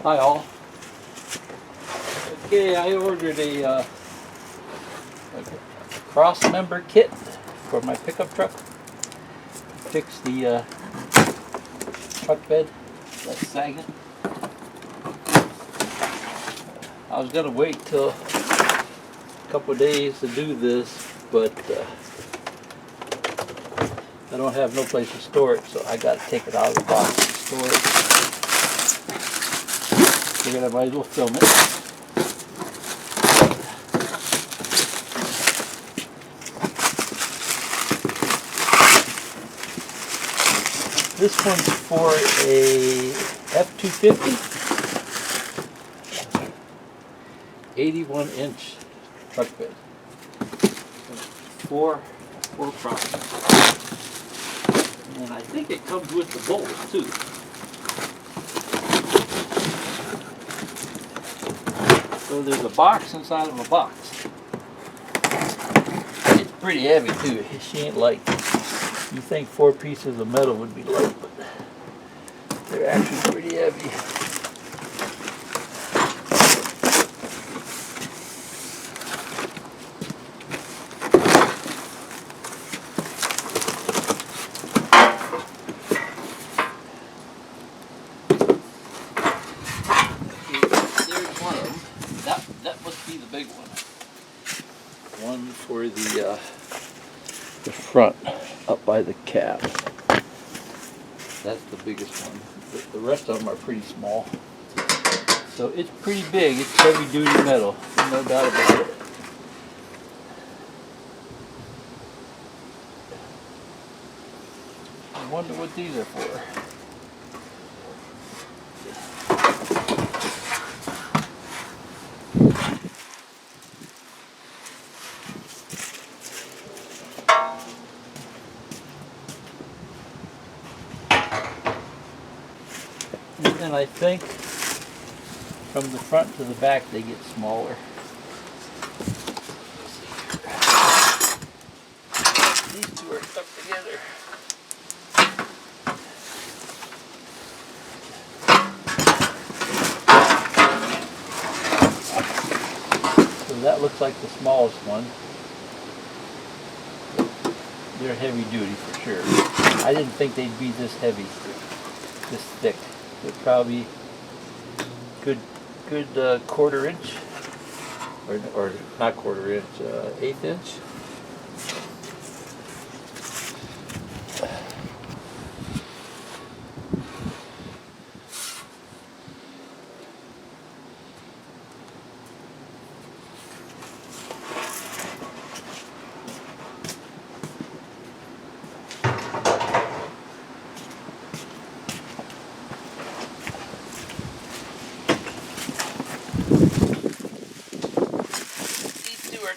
Hi all. Okay, I ordered a cross member kit for my pickup truck. Fix the truck bed that's sagging. I was gonna wait till a couple of days to do this, but I don't have no place to store it, so I got to take it out of the box and store it. Figured I might as well film it. This one's for a F250, 81-inch truck bed. Four crosses. And I think it comes with the bolts too. So there's a box inside of a box. It's pretty heavy too. She ain't light. You think 4 pieces of metal would be light, but they're actually pretty heavy. There's one of them. That must be the big one. One for the front, up by the cap. That's the biggest one. The rest of them are pretty small. So it's pretty big. It's heavy duty metal, no doubt about it. I wonder what these are for. And I think from the front to the back they get smaller. These two are stuck together. So that looks like the smallest one. They're heavy duty for sure. I didn't think they'd be this heavy, this thick. They're probably good 1/4 inch, or not 1/4 inch, 1/8 inch.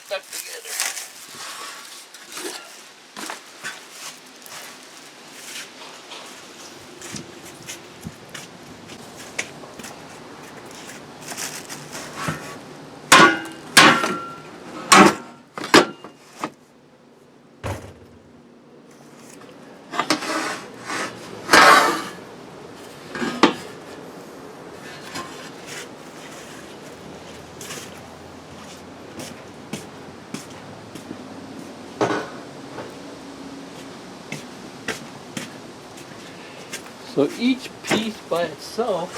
Stuck together. So each piece by itself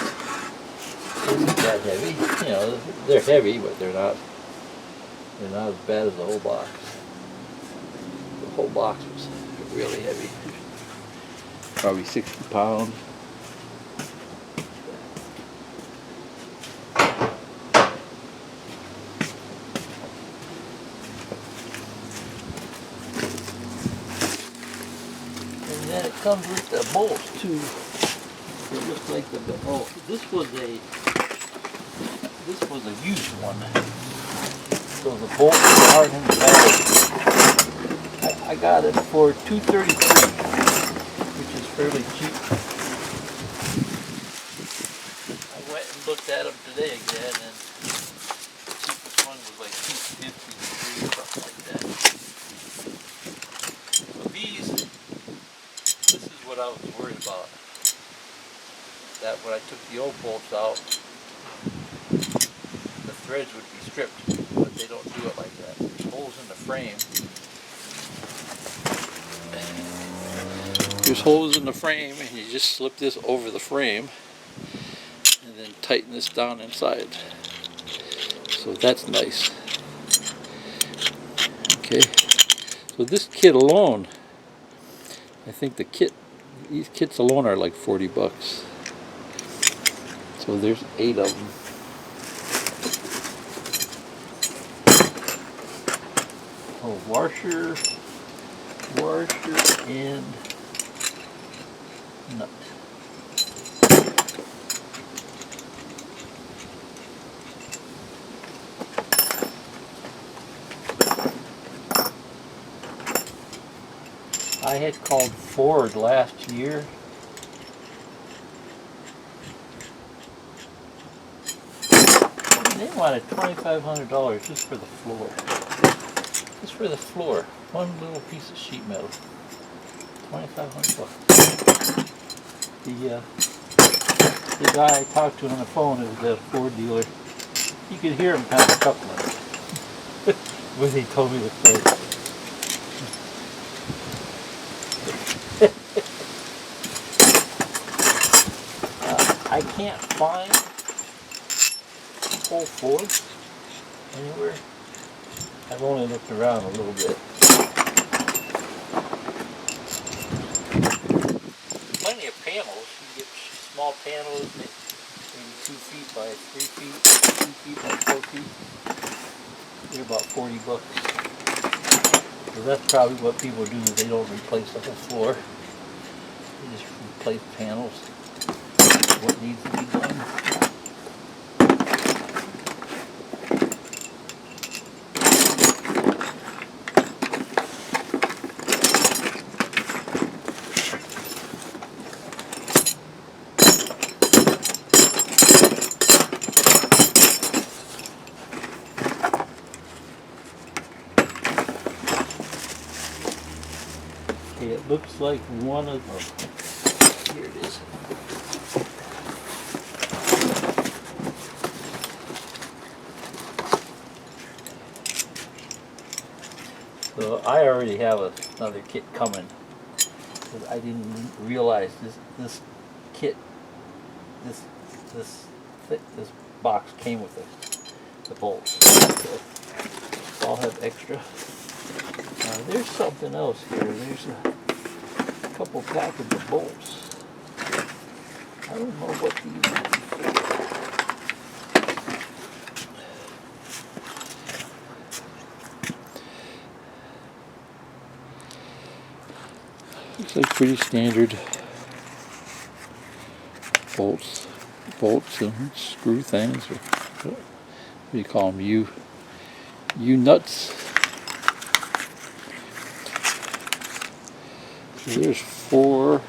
isn't that heavy. You know, they're heavy, but they're not as bad as the whole box. The whole box was really heavy. Probably 60 pounds. And then it comes with the bolts too. It looks like this was a used one. So the bolts aren't in the bag. I got it for $2.33, which is fairly cheap. I went and looked at them today again, and the cheapest one was like $2.53 or something like that. So this is what I was worried about. That when I took the old bolts out, threads would be stripped, but they don't do it like that. There's holes in the frame. There's holes in the frame, and you just slip this over the frame and then tighten this down inside. So that's nice. Okay, so this kit alone, I think these kits alone are like 40 bucks. So there's 8 of them. Oh, washer and nut. I had called Ford last year. They wanted $2,500 just for the floor. Just for the floor. One little piece of sheet metal. $2,500. The guy I talked to on the phone, it was a Ford dealer. You could hear him kind of chuckling when he told me the price. I can't find whole Fords anywhere. I've only looked around a little bit. Plenty of panels. You can get small panels, maybe 2 feet by 3 feet, 2 feet by 4 feet. They're about 40 bucks. So that's probably what people do. They don't replace the whole floor. They just replace panels. What needs to be done. Okay, it looks like one of them. Here it is. So I already have another kit coming. Because I didn't realize this kit, this box came with the bolts. So I'll have extra. There's something else here. There's a couple packets of bolts. I don't know what these are. Looks like pretty standard bolts and screw things, or what do you call them? U-nuts. So there's 4.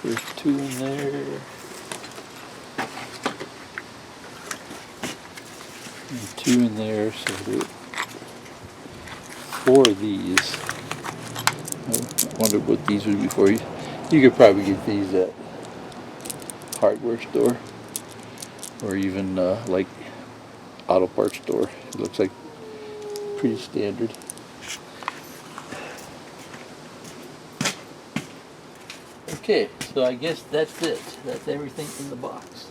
There's 2 in there. And 2 in there, so there's 4 of these. I wonder what these would be for. You could probably get these at hardware store, or even like auto parts store. It looks like pretty standard. Okay, so I guess that's it. That's everything in the box.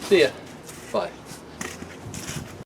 See ya. Bye.